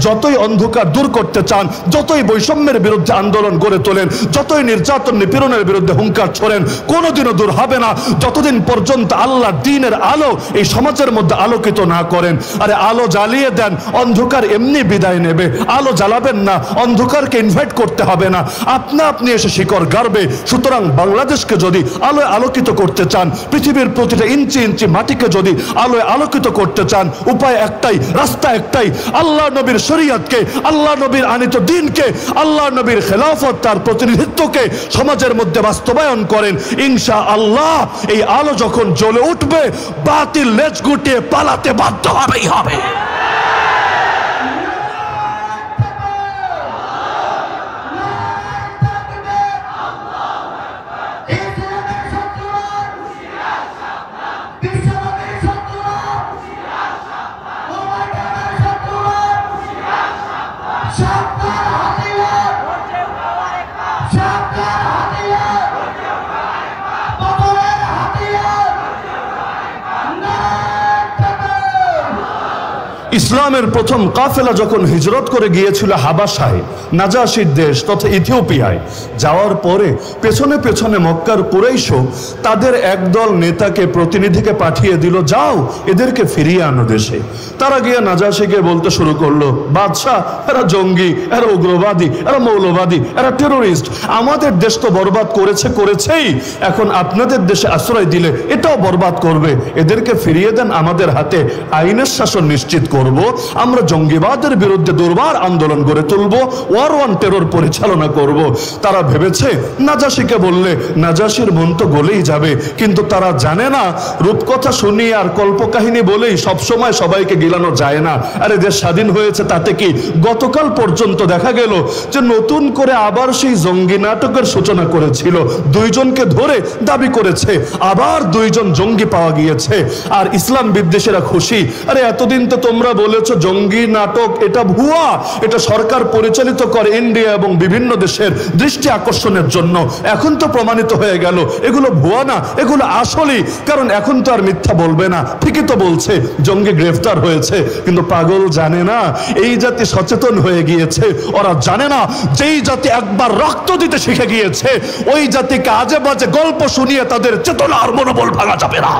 যতই অন্ধকার দূর করতে চান, যতই বৈষম্যের বিরুদ্ধে আন্দোলন গড়ে তোলেন, যতই নির্যাতন নিপীড়নের বিরুদ্ধে হুঙ্কার ছোড়েন, কোনোদিনও দূর হবে না যতদিন পর্যন্ত আল্লাহ দ্বীনের আলো এই সমাজের মধ্যে আলোকিত না করেন। আরে আলো জ্বালিয়ে দেন, অন্ধকার এমনি বিদায় নেবে। আলো জ্বালাবেন না, অন্ধকারকে ইনভাইট করতে হবে না, আপনা আপনি এসে শিকড় গাড়বে। সুতরাং বাংলাদেশকে যদি আলোয় আলোকিত করতে চান, পৃথিবীর প্রতিটা ইঞ্চি ইঞ্চি মাটিকে যদি আলোয় আলোকিত করতে চান, উপায় একটাই, রাস্তা একটাই, আল্লাহ নবীর শরীয়তকে, আল্লাহ নবীর আনিত দ্বীনকে, আল্লাহ নবীর খেলাফত, তার প্রতিনিধিত্বকে সমাজের মধ্যে বাস্তবায়ন করেন। ইনশাআল্লাহ এই আলো যখন জ্বলে উঠবে, বাতিল লেজ গুটিয়ে পালাতে বাধ্য হবেই হবে। ইসলামের প্রথম কাফেলা যখন হিজরত করে গিয়েছিল হাবাসায়, নাজাশির দেশ তথা ইথিওপিয়ায়, যাওয়ার পরে পেছনে পেছনে মক্কার কুরাইশও তাদের একদল নেতাকে, প্রতিনিধিকে পাঠিয়ে দিল, যাও এদেরকে ফিরিয়ে আনো দেশে। তারা গিয়ে নাজাশিকে বলতে শুরু করলো, বাদশাহ এরা জঙ্গি, এরা উগ্রবাদী, এরা মৌলবাদী, এরা টেরোরিস্ট, আমাদের দেশ তো বরবাদ করেছেই, এখন আপনাদের দেশে আশ্রয় দিলে এটাও বরবাদ করবে, এদেরকে ফিরিয়ে দেন, আমাদের হাতে আইনের শাসন নিশ্চিত করব, আমরা জঙ্গিবাদের বিরুদ্ধে দুর্বার আন্দোলন গড়ে তুলব, ওয়ার ওয়ান টেরর পরিচালনা করব। তারা ভেবেছে নাজাশিকে বললে নাজাশির মন তো গলেই যাবে, কিন্তু তারা জানে না রূপকথা শুনিয়ে আর কল্পকাহিনী বলেই সবসময় সবাইকে গিলানো যায় না। আরে দেশ স্বাধীন হয়েছে তাতে কি, গতকাল পর্যন্ত দেখা গেল যে নতুন করে আবার সেই জঙ্গি নাটকের সূচনা করেছিল, দুইজনকে ধরে দাবি করেছে আবার দুইজন জঙ্গি পাওয়া গিয়েছে, আর ইসলাম বিদ্বেষীরা খুশি। আরে এতদিন তো তোমরা বলেছো জঙ্গি নাটক এটা ভুয়া, এটা সরকার পরিচালিত করে ইন্ডিয়া এবং বিভিন্ন দেশের দৃষ্টি আকর্ষণের জন্য, এখন তো প্রমাণিত হয়ে গেল এগুলো ভুয়া না, এগুলো আসলেই, কারণ এখন তো আর মিথ্যা বলবে না, ঠিকই তো বলছে, জঙ্গি গ্রেফতার হয়েছে। কিন্তু পাগল জানে না এই জাতি সচেতন হয়ে গিয়েছে, ওরা জানে না যেই জাতি একবার রক্ত দিতে শিখে গিয়েছে ওই জাতিকে আজে বাজে গল্প শুনিয়ে তাদের চেতনা আর মনোবল ভাঙা যাবে না।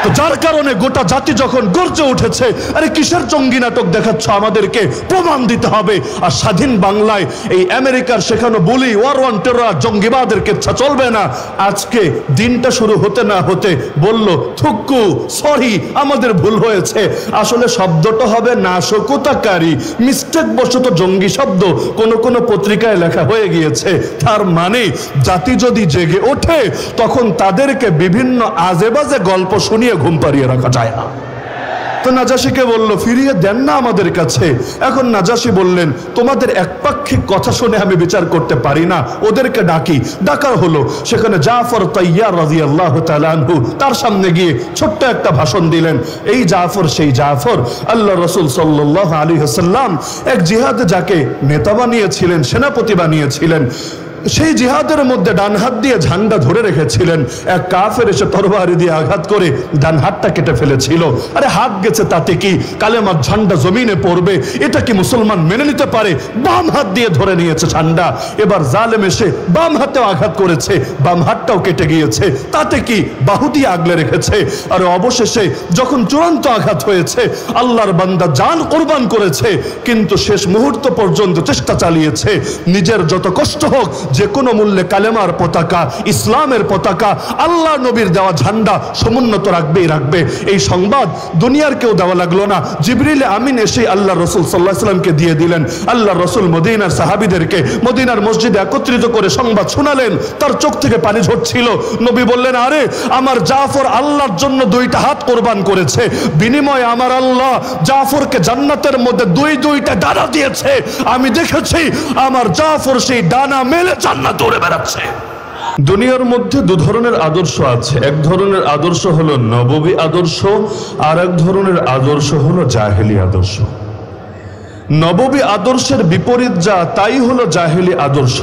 তো যার কারণে গোটা জাতি যখন গর্জে উঠেছে, আরে কিসের জঙ্গি নাটক দেখাচ্ছ, আমাদেরকে প্রমাণ দিতে হবে। আর স্বাধীন বাংলায় এই আমেরিকার শেখানো বলি ওয়ার ওয়ান টেরর জঙ্গিবাদের কেচ্ছা চলবে না। আজকে দিনটা শুরু হতে না হতে বলল থুক্কু, সরি আমাদের ভুল হয়েছে, আসলে শব্দটা হবে নাশকতাকারী, মিস্টেক বশত জঙ্গি শব্দ কোন পত্রিকায় লেখা হয়ে গিয়েছে। তার মানে জাতি যদি জেগে ওঠে তখন তাদেরকে বিভিন্ন আজে বাজে গল্প শুনিয়ে ঘুম পাড়িয়ে রাখা যায় না। তো নাজাশিকে বলল ফিরিয়ে দেন না আমাদের কাছে। এখন নাজাশি বললেন তোমাদের একপাক্ষিক কথা শুনে আমি বিচার করতে পারি না, ওদেরকে ডাকি। ডাকা হলো, সেখানে জাফর তাইয়ার রাদিয়াল্লাহু তাআলা আনহু তার সামনে গিয়ে ছোট্ট একটা ভাষণ দিলেন। এই জাফর সেই জাফর আল্লাহ রাসূল সাল্লাল্লাহু আলাইহি ওয়াসাল্লাম এক জিহাদে যাকে নেতা বানিয়েছিলেন, সেনাপতি বানিয়েছিলেন, সেই জিহাদের মধ্যে ডান হাত দিয়ে ঝান্ডা ধরে রেখেছিলেন। এক কাফের এসে তরবারি দিয়ে আঘাত করে ডান হাতটা কেটে ফেলেছিল। আরে হাত গেছে তাতে কি, কালেমার ঝান্ডা জমিনে পড়বে, এটা কি মুসলমান মেনে নিতে পারে? বাম হাত দিয়ে ধরে নিয়েছে ঝান্ডা। এবার জালেম এসে বাম হাতেও আঘাত করেছে, বাম হাতটাও কেটে গিয়েছে, তাতে কি, বাহু দিয়ে আগলে রেখেছে। আর অবশেষে যখন চূড়ান্ত আঘাত হয়েছে, আল্লাহর বান্দা জান কোরবান করেছে, কিন্তু শেষ মুহূর্ত পর্যন্ত চেষ্টা চালিয়েছে নিজের যত কষ্ট হোক যে কোনো মূল্যে কালেমার পতাকা, ইসলামের পতাকা, আল্লাহ নবীর দেওয়া ঝান্ডা সমুন্নত রাখবেই রাখবে। এই সংবাদ দুনিয়ার কেউ দেওয়া লাগলো না, জিবরিল আমিন এসে আল্লাহ রসুল সাল্লাল্লাহু আলাইহি ওয়াসাল্লামকে দিয়ে দিলেন। আল্লাহ রসুল মদিনার সাহাবীদেরকে মদিনার মসজিদে একত্রিত করে সংবাদ শোনালেন। তার চোখ থেকে পানি ঝরছিল। নবী বললেন আরে আমার জাফর আল্লাহর জন্য দুইটা হাত কোরবান করেছে, বিনিময়ে আমার আল্লাহ জাফরকে জান্নাতের মধ্যে দুইটা ডানা দিয়েছে। আমি দেখেছি আমার জাফর সেই ডানা মেলে জান্নাত দৌড়ে বেড়াচ্ছে। দুনিয়ার মধ্যে দু ধরনের আদর্শ আছে, এক ধরনের আদর্শ হলো নববী আদর্শ, আর এক ধরনের আদর্শ হলো জাহেলি আদর্শ। নববী আদর্শের বিপরীত যা, তাই হলো জাহেলি আদর্শ।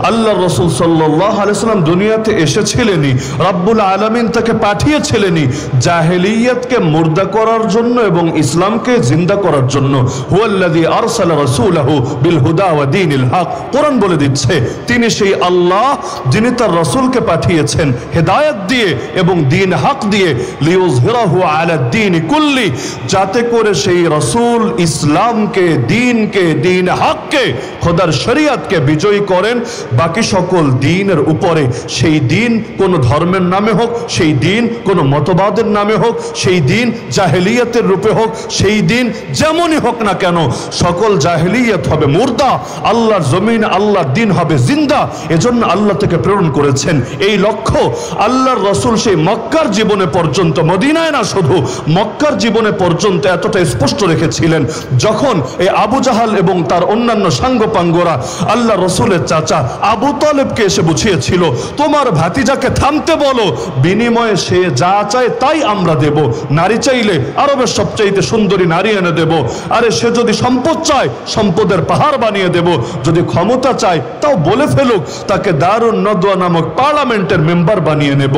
আল্লাহ রসুল সাল্লাল্লাহু আলাইহি সাল্লাম দুনিয়াতে এসেছিলেনই, রব্বুল আলামিন তাকে পাঠিয়েছিলেনই জাহেলিয়াতকে মুর্দা করার জন্য এবং ইসলামকে জিন্দা করার জন্য। হুয়াল্লাযী আরসালা রাসূলাহু বিল হুদা ওয়া দীনিল হক। কোরআন বলে দিচ্ছে তিনি সেই আল্লাহ যিনি তার রাসূলকে পাঠিয়েছেন হেদায়েত দিয়ে এবং দ্বীন হক দিয়ে, লিইয়ুযহিরাহু আলা দ্বীনি কুল্লি, যাতে করে সেই রাসূল ইসলামকে, দ্বীনকে, দ্বীন হককে, খোদার শরীয়তকে বিজয়ী করেন বাকি সকল দ্বীনের উপরে। সেই দ্বীন কোন ধর্মের নামে হোক, সেই দ্বীন কোন মতবাদের নামে হোক, সেই দ্বীন জাহেলিয়াতের রূপে হোক, সেই দ্বীন যেমনই হোক না কেন, সকল জাহেলিয়াত হবে মুর্দা, আল্লাহর জমিন আল্লাহর দ্বীন হবে জিন্দা। এজন্য আল্লাহ থেকে প্রেরণ করেছেন। এই লক্ষ্য আল্লাহর রাসূল সেই মক্কার জীবনে পর্যন্ত, মদিনায় না শুধু, মক্কার জীবনে পর্যন্ত এতটা স্পষ্ট রেখেছিলেন। যখন এই আবু জাহাল এবং তার অন্যান্য সাঙ্গপাঙ্গরা আল্লাহ রসুলের চাচা আবু তালেবকে এসে বুঝিয়েছিল, তোমার ভাতিজাকে থামতে বলো, বিনিময়ে সে যা চায় তাই আমরা দেব। নারী চাইলে আরবের সবচাইতে সুন্দরী নারী এনে দেব, আরে সে যদি সম্পদ চায় সম্পদের পাহাড় বানিয়ে দেব, যদি ক্ষমতা চায় তাও বলে ফেলুক, তাকে দারুন নদওয়া নামক পার্লামেন্টের মেম্বার বানিয়ে নেব।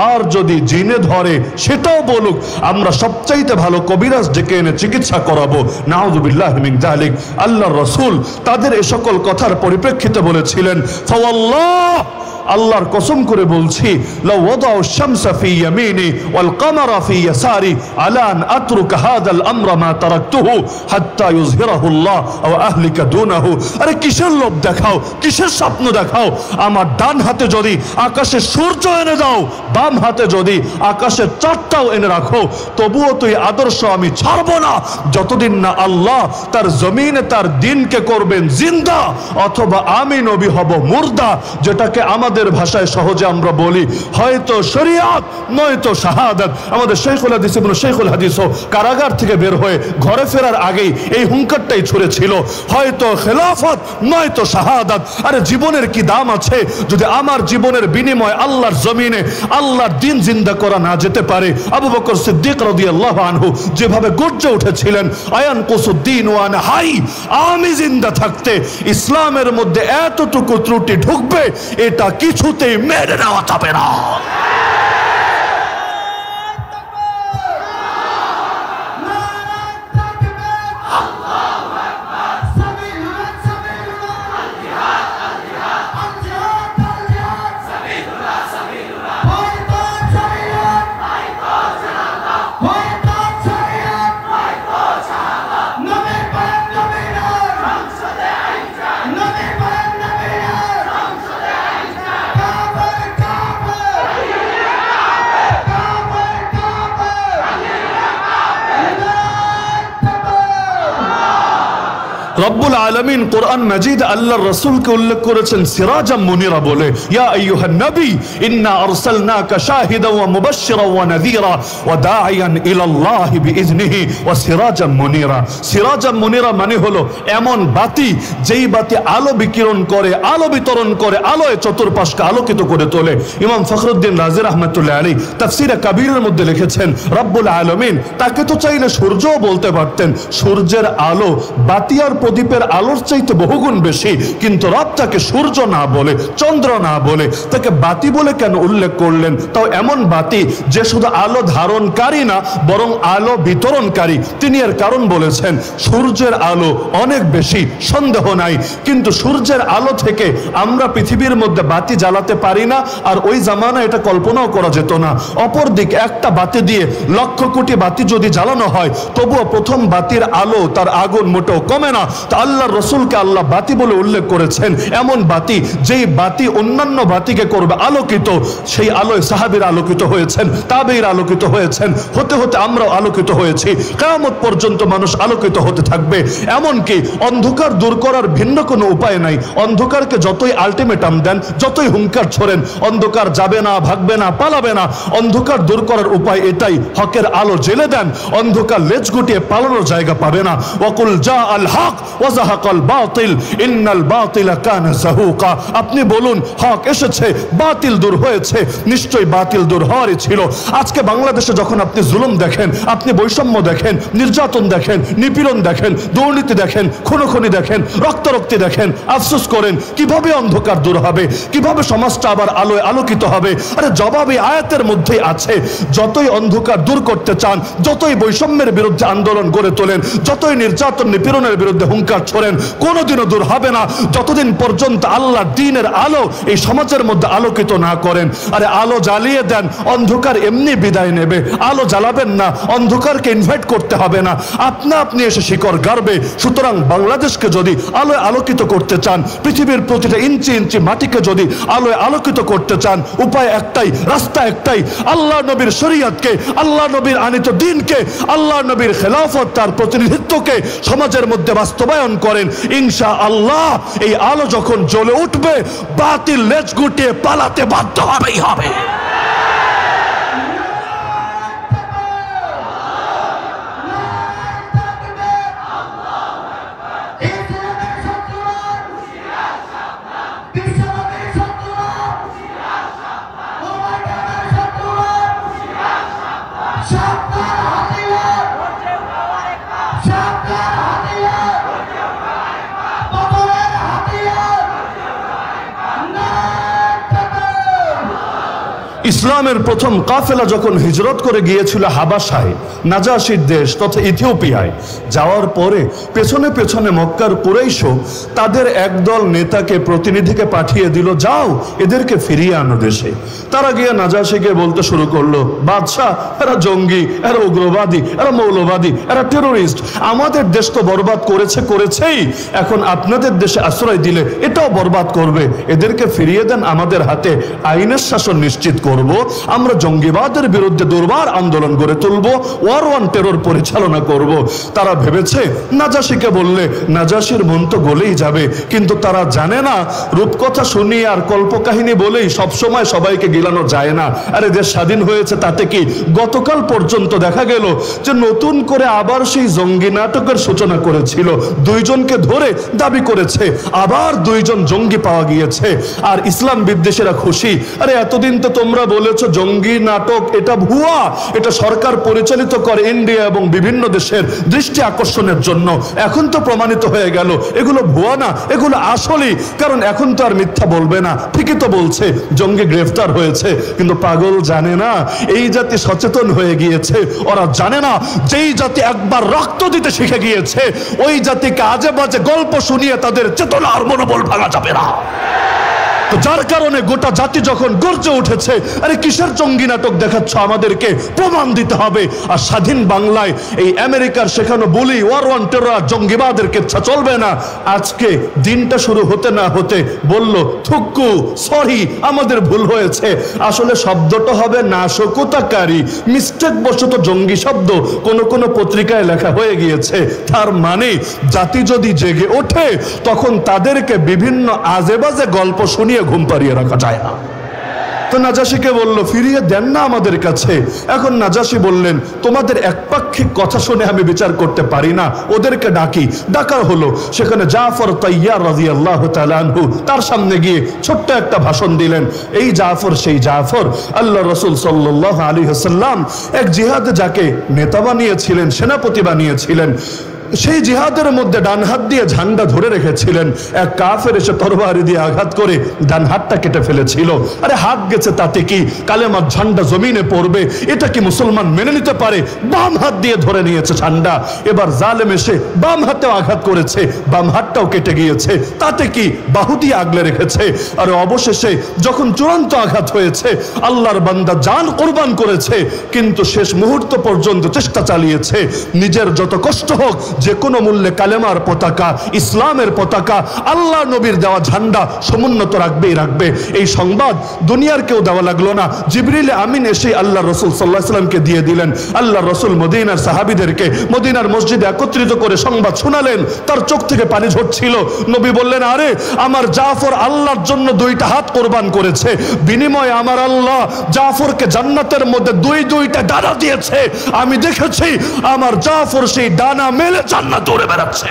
আর যদি জিনে ধরে সেটাও বলুক, আমরা সবচাইতে ভালো কবিরাজ ডেকে এনে চিকিৎসা করাবো। নাউযুবিল্লাহি মিন যালিক। আল্লাহর রাসূল তাদের এ সকল কথার পরিপ্রেক্ষিতে বলেছিলেন, ফাওয়াল্লাহ, আল্লাহর কসম করে বলছি, লাউ ওয়াদাউ শামসা ফি ইয়ামিনি ওয়াল কামারা ফি ইয়াসারি আলা আন আতরুকা হাযাল আমরা মা তারাকতুহু হাত্তা ইউযহিরাহুল্লাহ ওয়া আহলিকা দুনাহু। আরে কিসের লোভ দেখাও, কিসের স্বপ্ন দেখাও? আমার ডান হাতে যদি আকাশে সূর্য এনে দাও, বাম হাতে যদি আকাশের চাঁদটাও এনে রাখো, তবুও তুই আদর্শ আমি ছাড়বো না, যতদিন না আল্লাহ তার জমিনে তার দ্বীনকে করবেন জিন্দা, অথবা আমি নবী হব মুর্দা, যেটাকে আমাদের ভাষায় সহজে আমরা বলি হয়তো শরিয়ত নয়তো শাহাদাত। আমাদের শেখুল হাদিস ইবনে শেখুল হাদিসও কারাগার থেকে বের হয়ে ঘরে ফেরার আগেই এই হুঙ্কারটাই ছুড়েছিল, হয়তো খেলাফত নয়তো শাহাদাত। আরে জীবনের কি দাম আছে যদি আমার জীবনের বিনিময়ে আল্লাহর জমিনে আল্লাহর দ্বীন জিন্দা করা না যেতে পারে? আবু বকর সিদ্দিক রাদিয়াল্লাহু আনহু যেভাবে গর্জে উঠেছিলেন, আয়ান কুসুদ্দিন ওয়ান হাই, আমি জিন্দা থাকতে ইসলামের মধ্যে এতটুকু ত্রুটি ঢুকবে এটা কিছুতেই মেনে নেওয়া যাবে না। রব্বুল আলামিন কোরআন মাজিদ আল্লাহর রাসূলকে উল্লেখ করেছেন সিরাজাম মুনিরা বলে, ইয়া আইয়ুহান নবী ইন্না আরসালনাকা শাহিদান ওয়া মুবাশশিরান ওয়া নাযীরা ওয়া দাঈয়ান ইলাল্লাহি বিইজনিহি ওয়া সিরাজাম মুনিরা। সিরাজাম মুনিরা মানে হলো এমন বাতি যেই বাতি আলো বিকিরণ করে, আলো বিতরণ করে, আলোয় চতুর্পাশকে আলোকিত করে তোলে। ইমাম ফখরুদ্দিন রাজি রাহমাতুল্লাহ আলাইহি তাফসীরে কাবীরের মধ্যে লিখেছেন, রব্বুল আলামিন তাকে তো চাইলে সূর্যও বলতে পারতেন, সূর্যের আলো বাতি আর প্রদীপের আলোর চাইতে বহুগুণ বেশি, কিন্তু রব তাকে সূর্য না বলে, চন্দ্র না বলে, তাকে বাতি বলে কেন উল্লেখ করলেন? তাও এমন বাতি যে শুধু আলো ধারণকারী না বরং আলো বিতরণকারী। তিনি এর কারণ বলেছেন, সূর্যের আলো অনেক বেশি, সন্দেহ নাই, কিন্তু সূর্যের আলো থেকে আমরা পৃথিবীর মধ্যে বাতি জ্বালাতে পারি না, আর ওই জামানা এটা কল্পনাও করা যেত না। অপরদিকে একটা বাতি দিয়ে লক্ষ কোটি বাতি যদি জ্বালানো হয়, তবুও প্রথম বাতির আলো তার আগুন মোটেও কমে না। তা আল্লাহর রাসূলকে আল্লাহ বাতি বলে উল্লেখ করেছেন, এমন বাতি যেই বাতি অন্যান্য বাতিকে করবে আলোকিত। সেই আলোয় সাহাবীরা আলোকিত হয়েছেন, তাবেঈরা আলোকিত হয়েছেন, হতে হতে আমরাও আলোকিত হয়েছি। কিয়ামত পর্যন্ত মানুষ আলোকিত হতে থাকবে। এমনকি অন্ধকার দূর করার ভিন্ন কোনো উপায় নাই। অন্ধকারকে যতই আলটিমেটাম দেন, যতই হুঙ্কার ছোড়েন, অন্ধকার যাবে না, ভাগবে না, পালাবে না। অন্ধকার দূর করার উপায় এটাই, হকের আলো জ্বেলে দেন, অন্ধকার লেজ গুটিয়ে পালানোর জায়গা পাবে না। ওয়াকুল জা আল হক ওয়া যাহাকাল বাতিল ইন্নাল বাতিলা কানা যাহুকা। আপনি বলুন হক এসেছে, বাতিল দূর হয়েছে, নিশ্চয়ই বাতিল দূর হওয়ারই ছিল। আজকে বাংলাদেশে যখন আপনি জুলুম দেখেন, আপনি বৈষম্য দেখেন, নির্যাতন দেখেন, নিপীড়ন দেখেন, দুর্নীতি দেখেন, খুনোখুনি দেখেন, রক্তারক্তি দেখেন, আফসোস করেন কিভাবে অন্ধকার দূর হবে, কিভাবে সমাজটা আবার আলোয় আলোকিত হবে। আরে জবাব এই আয়াতের মধ্যেই আছে। যতই অন্ধকার দূর করতে চান, যতই বৈষম্যের বিরুদ্ধে আন্দোলন গড়ে তোলেন, যতই নির্যাতন নিপীড়নের বিরুদ্ধে হুঙ্কার ছোড়েন, কোনোদিনও দূর হবে না যতদিন পর্যন্ত আল্লাহ দ্বীনের আলো এই সমাজের মধ্যে আলোকিত না করেন। আরে আলো জ্বালিয়ে দেন, অন্ধকার এমনি বিদায় নেবে। আলো জ্বালাবেন না, অন্ধকারকে ইনভাইট করতে হবে না, আপনা আপনি এসে শিকড় গাড়বে। সুতরাং বাংলাদেশকে যদি আলোয় আলোকিত করতে চান, পৃথিবীর প্রতিটা ইঞ্চি ইঞ্চি মাটিকে যদি আলোয় আলোকিত করতে চান, উপায় একটাই, রাস্তা একটাই, আল্লাহ নবীর শরীয়তকে, আল্লাহ নবীর আনিত দ্বীনকে, আল্লাহ নবীর খেলাফত, তার প্রতিনিধিত্বকে সমাজের মধ্যে বাস্তবায়ন করেন। ইনশাআল্লাহ এই আলো যখন জ্বলে উঠবে, বাতিল লেজ গুটিয়ে পালাতে বাধ্য হবেই হবে। ইসলামের প্রথম কাফেলা যখন হিজরত করে গিয়েছিল হাবাসায়, নাজাশির দেশ তথা ইথিওপিয়ায়, যাওয়ার পরে পেছনে পেছনে মক্কার কুরাইশও তাদের একদল নেতাকে, প্রতিনিধিকে পাঠিয়ে দিল, যাও এদেরকে ফিরিয়ে আনো দেশে। তারা গিয়ে নাজাশিকে বলতে শুরু করলো, বাদশাহ এরা জঙ্গি, এরা উগ্রবাদী, এরা মৌলবাদী, এরা টেরোরিস্ট, আমাদের দেশ তো বরবাদ করেছেই, এখন আপনাদের দেশে আশ্রয় দিলে এটাও বরবাদ করবে, এদেরকে ফিরিয়ে দেন, আমাদের হাতে আইনের শাসন নিশ্চিত করব, আমরা জঙ্গিবাদের বিরুদ্ধে দুর্বার আন্দোলন গড়ে তুলব, ওয়ার ওয়ান টেরর পরিচালনা করব। তারা ভেবেছে নাজাশিকে বললে নাজাশির মন তো গলেই যাবে, কিন্তু তারা জানে না রূপকথা শুনিয়ে আর কল্পকাহিনী বলেই সবসময় সবাইকে গিলানো যায় না। আরে দেশ স্বাধীন হয়েছে তাতে কি, গতকাল পর্যন্ত দেখা গেল যে নতুন করে আবার সেই জঙ্গি নাটকের সূচনা করেছিল, দুইজনকে ধরে দাবি করেছে আবার দুইজন জঙ্গি পাওয়া গিয়েছে, আর ইসলাম বিদ্বেষীরা খুশি। আরে এতদিন তো তোমরা বলেছো জঙ্গি নাটক এটা ভুয়া, এটা সরকার পরিচালিত করে ইন্ডিয়া এবং বিভিন্ন দেশের দৃষ্টি আকর্ষণের জন্য, এখন তো প্রমাণিত হয়ে গেল এগুলো ভুয়া না, এগুলো আসলেই, কারণ এখন তো আর মিথ্যা বলবে না, ঠিকই তো বলছে, জঙ্গি গ্রেফতার হয়েছে। কিন্তু পাগল জানে না এই জাতি সচেতন হয়ে গিয়েছে, ওরা জানে না যেই জাতি একবার রক্ত দিতে শিখে গিয়েছে ওই জাতিকে আজে বাজে গল্প শুনিয়ে তাদের চেতনা আর মনোবল ভাঙা যাবে না। তো যার কারণে গোটা জাতি যখন গর্জে উঠেছে, আরে কিসের জঙ্গি নাটক দেখাচ্ছ, আমাদেরকে প্রমাণ দিতে হবে। আর স্বাধীন বাংলায় এই আমেরিকার শেখানো বলি ওয়ার ওয়ান টেরর জঙ্গিবাদের কেচ্ছা চলবে না। আজকে দিনটা শুরু হতে না হতে বলল থুক্কু, সরি আমাদের ভুল হয়েছে, আসলে শব্দটা হবে নাশকতাকারী, মিস্টেক বশত জঙ্গি শব্দ কোন পত্রিকায় লেখা হয়ে গিয়েছে। তার মানে জাতি যদি জেগে ওঠে তখন তাদেরকে বিভিন্ন আজে বাজে গল্প শুনিয়ে ঘুম পাড়িয়ে রাখা যায় না। তো নাজাশিকে বলল ফিরিয়ে দেন না আমাদের কাছে। এখন নাজাশি বললেন তোমাদের একপাক্ষিক কথা শুনে আমি বিচার করতে পারি না, ওদেরকে ডাকি। ডাকা হলো, সেখানে জাফর তাইয়ার রাদিয়াল্লাহু তাআলা আনহু তার সামনে গিয়ে ছোট্ট একটা ভাষণ দিলেন। এই জাফর সেই জাফর আল্লাহ রাসূল সাল্লাল্লাহু আলাইহি ওয়াসাল্লাম এক জিহাদে যাকে নেতা বানিয়েছিলেন, সেনাপতি বানিয়েছিলেন, সেই জিহাদের মধ্যে ডান হাত দিয়ে ঝান্ডা ধরে রেখেছিলেন। এক কাফের এসে তরবারি দিয়ে আঘাত করে ডান হাতটা কেটে ফেলেছিল। আরে হাত গেছে তাতে কি, কালেমার ঝান্ডা জমিনে পড়বে, এটা কি মুসলমান মেনে নিতে পারে? বাম হাত দিয়ে ধরে নিয়েছে ঝান্ডা। এবার জালেম এসে বাম হাতেও আঘাত করেছে, বাম হাতটাও কেটে গিয়েছে, তাতে কি, বাহু দিয়ে আগলে রেখেছে। আর অবশেষে যখন চূড়ান্ত আঘাত হয়েছে, আল্লাহর বান্দা জান কোরবান করেছে, কিন্তু শেষ মুহূর্ত পর্যন্ত চেষ্টা চালিয়েছে নিজের যত কষ্ট হোক যে কোনো মূল্যে কালেমার পতাকা, ইসলামের পতাকা, আল্লাহ নবীর দেওয়া ঝান্ডা সমুন্নত রাখবেই রাখবে। এই সংবাদ দুনিয়ার কেউ দেওয়া লাগলো না, জিবরিল আমিন এসে আল্লাহ রসুল সাল্লাল্লাহু আলাইহি ওয়াসাল্লামকে দিয়ে দিলেন। আল্লাহ রসুল মদিনার সাহাবীদেরকে মদিনার মসজিদে একত্রিত করে সংবাদ শোনালেন। তার চোখ থেকে পানি ঝরছিল। নবী বললেন আরে আমার জাফর আল্লাহর জন্য দুইটা হাত কোরবান করেছে, বিনিময়ে আমার আল্লাহ জাফরকে জান্নাতের মধ্যে দুইটা ডানা দিয়েছে। আমি দেখেছি আমার জাফর সেই ডানা মেলে জান্নাত দৌড়ে বেড়াচ্ছে।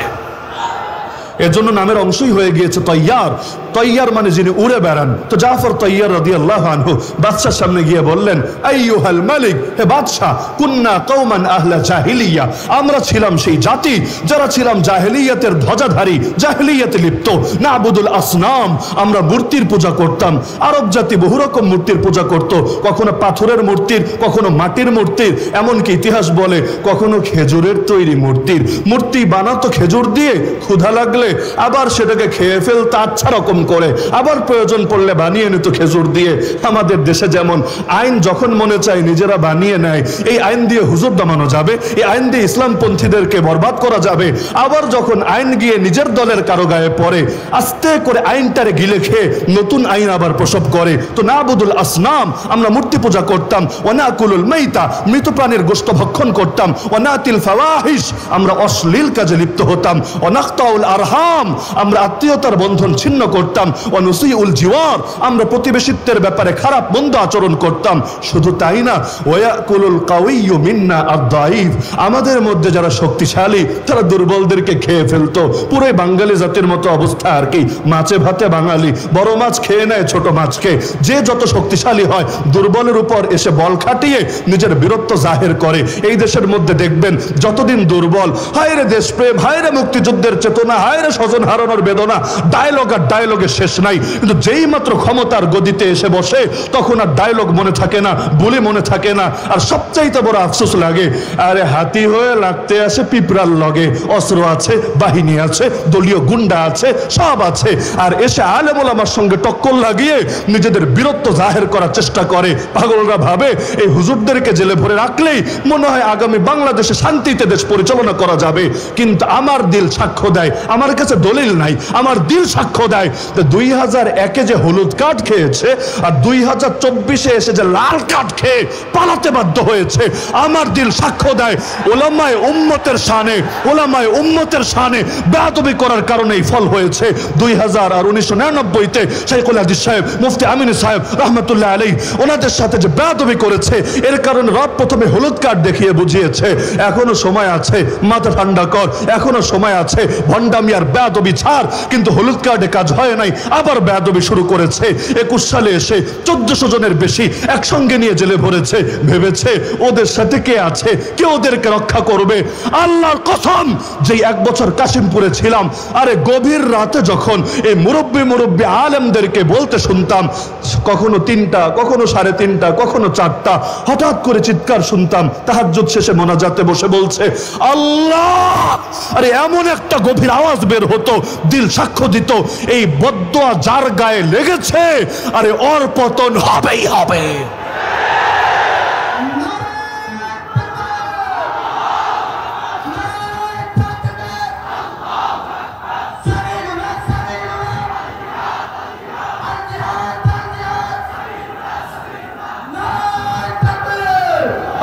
এজন্য নামের অংশই হয়ে গিয়েছে তৈয়ার। তৈয়ার মানে যিনি উড়ে বেড়ান। তো জাফর তৈয়ার রাদিয়াল্লাহু আনহু বাদশার সামনে গিয়ে বললেন, আইয়ুহাল মালিক, হে বাদশা, কুন্না কওমান আহলা জাহিলিয়া, আমরা ছিলাম সেই জাতি যারা ছিলাম জাহেলিয়াতের ধ্বজাধারী, জাহেলিয়াতে লিপ্ত। নাবুদুল আসনাম, আমরা মূর্তির পূজা করতাম। আরব জাতি বহু রকম মূর্তির পূজা করত, কখনো পাথরের মূর্তির, কখনো মাটির মূর্তির, এমনকি ইতিহাস বলে কখনো খেজুরের তৈরি মূর্তির। মূর্তি বানাতো খেজুর দিয়ে, ক্ষুধা লাগলে আবার সেটাকে খেয়ে ফেলতো আচ্ছা রকম করে, আবার প্রয়োজন পড়লে বানিয়ে নিত খেজুর দিয়ে। আমাদের দেশে যেমন আইন যখন মনে চায় নিজেরা বানিয়ে নেয়, এই আইন দিয়ে হুজুর দমানো যাবে, এই আইন দিয়ে ইসলামপন্থীদেরকে বরবাদ করা যাবে। আবার যখন আইন গিয়ে নিজের দলের কারো গায়ে পড়ে, আস্তে করে আইনটারে গিলে খেয়ে নতুন আইন আবার প্রসব করে। তো নাবুদুল আসনাম, আমরা মূর্তি পূজা করতাম। ওয়ানাকুলুল মাইতা, মৃত প্রাণীর গোশত ভক্ষণ করতাম। ওয়ানাতিল ফাওয়াহিশ, আমরা অশ্লীল কাজে লিপ্ত হতাম। ওয়ানাকতাউল আরহাম, আমরা আত্মীয়তার বন্ধন ছিন্ন করতাম। ওয়ানুসিউল জিওয়ার, আমরা প্রতিবেশিত্বের ব্যাপারে খারাপ মন্দ আচরণ করতাম। শুধু তাই না, ওয়ায়াকুলুল কাউইয়্যু মিন্না আদ-দাঈফ, আমাদের মধ্যে যারা শক্তিশালী তারা দুর্বলদেরকে খেয়ে ফেলতো। পুরো বাঙালি জাতির মতো অবস্থা আর কি, মাছে ভাতে বাঙালি, বড় মাছ খেয়ে নেয় ছোট মাছকে। যে যত শক্তিশালী হয় দুর্বলের উপর এসে বল খাটিয়ে নিজের বীরত্ব জাহির করে। এই দেশের মধ্যে দেখবেন যতদিন দুর্বল, হায়রে দেশপ্রেম, হায়রে মুক্তিযুদ্ধের চেতনা, হায়রে স্বজন হারানোর বেদনা, ডায়লগ আর ডায়লগের শেষ নাই। কিন্তু যেই মাত্র ক্ষমতার গদিতে এসে বসে তখন আর ডায়লগ মনে থাকে না, বলি মনে থাকে না। আর সবচাইতে বড় আফসোস লাগে, আরে হাতি হয়ে লাগতে আসে পিঁপড়ার লগে, অস্ত্র আছে, বাহিনী আছে, দলীয় গুন্ডা আছে, সব আছে, আর এসে আলেম ওলামার সঙ্গে টক্কর লাগিয়ে নিজেদের বীরত্ব জাহির করার চেষ্টা করে। পাগলরা ভাবে এই হুজুরদেরকে জেলে ভরে রাখলেই মনে হয় আগামী বাংলাদেশে শান্তিতে দেশ পরিচালনা করা যাবে। কিন্তু আমার দিল সাক্ষ্য দেয়, আমার কাছে দলিল নাই, আমার দিল সাক্ষ্য দেয় 2001-এ যে হলুদ কার্ড খেয়েছে আর 2024-এ এসে যে লাল কার্ড খেয়ে পালাতে বাধ্য হয়েছে, আমার দিল সাক্ষ্য দেয় ওলামায়ে উম্মতের শানে, ওলামায়ে উম্মতের শানে বেয়াদবি করার কারণে এই ফল হয়েছে। 2000 আর 1999-তে শাইখুল হাদিস সাহেব, মুফতি আমিন সাহেব রহমতুল্লাহ আলাইহি, ওনাদের সাথে যে বেয়াদবি করেছে, এর কারণে রব প্রথমে হলুদ কার্ড দেখিয়ে বুঝিয়েছে এখনো সময় আছে, মাথা ঠান্ডা কর, এখনো সময় আছে, ভণ্ডামি আর বেয়াদবি ছাড়। কিন্তু হলুদ কার্ডে কাজ হয় নাই, আবার বেয়াদবি শুরু করেছে। 21 সালে এসে 1400 জনের বেশি একসঙ্গে নিয়ে জেলে ভরেছে। ভেবেছে ওদের সাথে কে আছে, কে ওদেরকে রক্ষা করবে। আল্লাহর কসম, যে 1 বছর কাশিমপুরে ছিলাম, আরে গভীর রাতে যখন এই মুরব্বী আলেমদেরকে বলতে শুনতাম, কখনো 3টা, কখনো 3:30, কখনো 4টা, হঠাৎ করে চিৎকার শুনতাম, তাহাজ্জুদ শেষে মোনাজাতে বসে বলছে আল্লাহ। আরে এমন একটা গভীর আওয়াজ বের হতো, দিল সাক্ষ্য দিত এই বদদোয়া যার গায়ে লেগেছে, আরে ওর পতন হবেই হবে।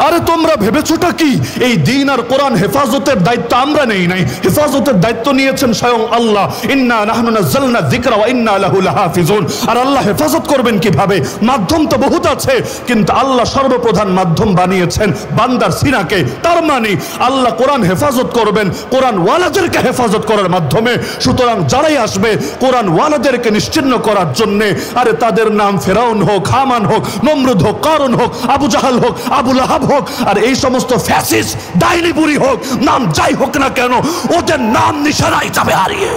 আরে তোমরা ভেবেছোটা কি এই দিন আর কোরআন হেফাজতের দায়িত্ব আমরা নেই নাই? হেফাজতের দায়িত্ব নিয়েছেন স্বয়ং আল্লাহ। ইন্না নাহনু নাযালনা যিকরা ওয়া ইন্না লাহু লাহাফিজুন। আর আল্লাহ হেফাজত করবেন কিভাবে? মাধ্যম তো বহুত আছে, কিন্তু আল্লাহ সর্বপ্রধান মাধ্যম বানিয়েছেন বান্দার সিনাকে। তার মানে আল্লাহ কোরআন হেফাজত করবেন কোরআন ওয়ালাদেরকে হেফাজত করার মাধ্যমে। সুতরাং যারাই আসবে কোরআন ওয়ালাদেরকে নিশ্চিহ্ন করার জন্য, আরে তাদের নাম ফেরাউন হোক, হামান হোক, নমরুদ হোক, কারুন হোক, আবু জাহাল হোক, আবু লাহাব হোক, আর এই সমস্ত ফ্যাসিস্ট ডাইনি বুড়ি হোক, নাম যাই হোক না কেন, ওদের নাম নিশানায় যাবে হারিয়ে।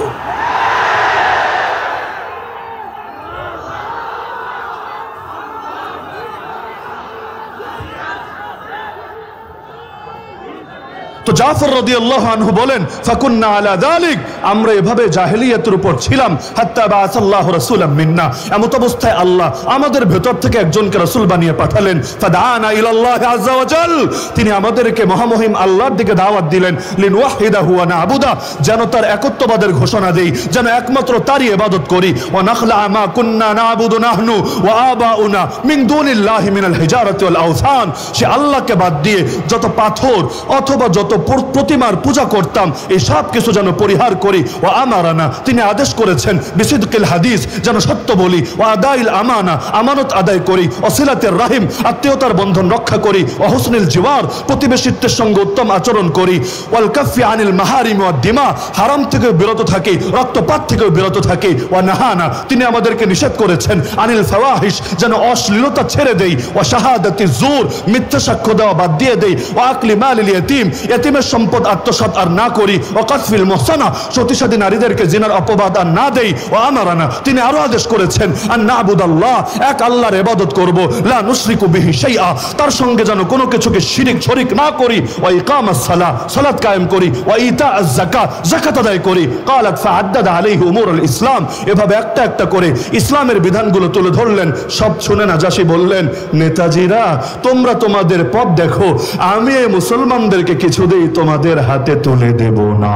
তো জাফর রাদিয়াল্লাহু আনহু বলেন, ফাকুন্না আলা যালিক, আমরা এভাবে জাহেলিয়াতের উপর ছিলাম, হাত্তা বাআসাল্লাহু রাসূলাম মিন্না, এমত অবস্থায় আল্লাহ আমাদের ভেতর থেকে একজনকে রাসূল বানিয়ে পাঠালেন। ফাদাআনা ইলাল্লাহি আযজা ওয়া জাল, তিনি আমাদেরকে মহামহিম আল্লাহর দিকে দাওয়াত দিলেন। লিনওয়াহিদাহু ওয়া না'বুদা, যেন তার একত্ববাদের ঘোষণা দেই, যেন একমাত্র তারই ইবাদত করি। ওয়া নাখলা মা কুন্না না'বুদু নাহনু ওয়া আবাউনা মিন দুনিল্লাহি মিনাল হিজারাতি ওয়াল আওসান, সে আল্লাহকে বাদ দিয়ে যত পাথর অথবা যত প্রতিমার পূজা করতাম এই সব কিছু যেন পরিহার করি। ও আমারানা, তিনি আদেশ করেছেন বিসিদকিল হাদিস, যেন সত্য বলি। ও আদাইল আমানা, আমানত আদায় করি। অসিলাতের রাহিম, আত্মীয়তার বন্ধন রক্ষা করি। ও হুসনিল জিওয়ার, প্রতিবেশিত্বের সঙ্গে উত্তম আচরণ করি। ওয়াল কাফি আনিল মাহারিম ওয়াদ দিমা, হারাম থেকে বিরত থাকি, রক্তপাত থেকে বিরত থাকি। ওয়া নাহানা, তিনি আমাদেরকে নিষেধ করেছেন আনিল ফাওয়াহিশ, যেন অশ্লীলতা ছেড়ে দেই। ওয়া শাহাদাতি জুর, মিথ্যা সাক্ষ্য দেওয়া বাদ দিয়ে দেই। ওয়া আকলি মালিল ইয়াতীম, ইয়াতীমের সম্পদ আত্মসাৎ আর না করি। ওয়া কাসফিল মুহসানা, সতীসাধী নারীদেরকে জিনার অপবাদ আর না দেই। ওয়া আমারানা, তিনি আরো আদেশ করেছেন আন না'বুদাল্লাহ, এক আল্লাহর ইবাদত করব। লা নুশরিকু বিহি শাইআ, তার সঙ্গে যেন কোনো কিছুকে শিরিক শরিক না করি। ওয়া ইকামাস সালাহ, সালাত কায়েম করি। ওয়া ইতাআজ যাকাত, যাকাত আদায় করি। ক্বালাত ফাআদ্দাদা আলাইহি উমুরুল ইসলাম, এভাবে একটা একটা করে ইসলামের বিধানগুলো তুলে ধরলেন। সব শুনে নাজাশী বললেন, নেতাজিরা তোমরা তোমাদের পথ দেখো, আমি এই মুসলমানদেরকে কিছুতেই তোমাদের হাতে তুলে দেব না।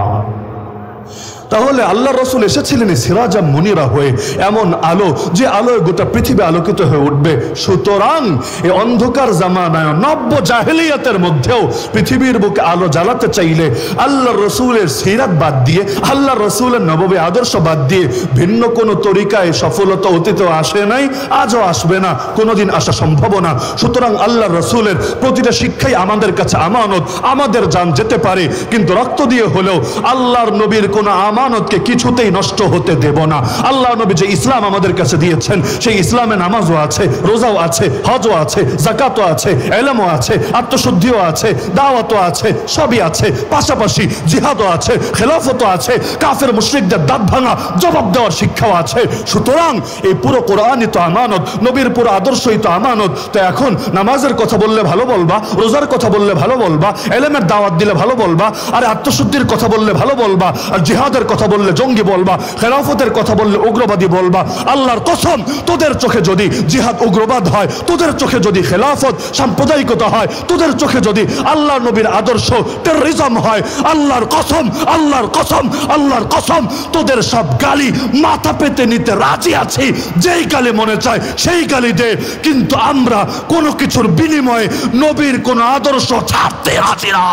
তাহলে আল্লাহ রসুল এসেছিলেন সিরাজা মুনিরা হয়ে, এমন আলো যে আলোয় গোটা পৃথিবী আলোকিত হয়ে উঠবে। সুতরাং এই অন্ধকার জামানায় নব্য জাহেলিয়াতের মধ্যেও পৃথিবীর বুকে আলো জ্বালাতে চাইলে আল্লাহ রসুলের সিরাত বাদ দিয়ে, আল্লাহ রসুলের নববী আদর্শ বাদ দিয়ে ভিন্ন কোনো তরিকায় সফলতা অতীতেও আসে নাই, আজও আসবে না, কোনোদিন আসা সম্ভব না। সুতরাং আল্লাহ রসুলের প্রতিটা শিক্ষাই আমাদের কাছে আমানত। আমাদের জান যেতে পারে, কিন্তু রক্ত দিয়ে হলেও আল্লাহর নবীর কোনো আমানতকে কিছুতেই নষ্ট হতে দেব না। আল্লাহ নবী যে ইসলাম আমাদের কাছে দিয়েছেন, সেই ইসলামে নামাজও আছে, রোজাও আছে, হজও আছে, যাকাতও আছে, ইলমও আছে, আত্মশুদ্ধিও আছে, দাওয়াতও আছে, সবই আছে। পাশাপাশি জিহাদও আছে, খেলাফতও আছে, কাফের মুশরিকদের দাঁত ভাঙা জবাব দেওয়ার শিক্ষাও আছে। সুতরাং এই পুরো কোরআনই তো আমানত, নবীর পুরো আদর্শই তো আমানত। তো এখন নামাজের কথা বললে ভালো বলবা, রোজার কথা বললে ভালো বলবা, ইলমের দাওয়াত দিলে ভালো বলবা, আর আত্মশুদ্ধির কথা বললে ভালো বলবা, আর জিহাদের কথা বললে জঙ্গি বলবা, খেলাফতের কথা বললে উগ্রবাদী বলবা। আল্লাহর কসম, তোদের চোখে যদি জিহাদ উগ্রবাদ হয়, তোদের চোখে যদি খেলাফত সাম্প্রদায়িকতা হয়, তোদের চোখে যদি আল্লাহ নবীর আদর্শ টেররিজম হয়, আল্লাহর কসম, আল্লাহর কসম, আল্লাহর কসম, তোদের সব গালি মাথা পেতে নিতে রাজি আছি। যেই গালি মনে চায় সেই গালি দে, কিন্তু আমরা কোনো কিছুর বিনিময়ে নবীর কোন আদর্শ ছাড়তে রাজি না।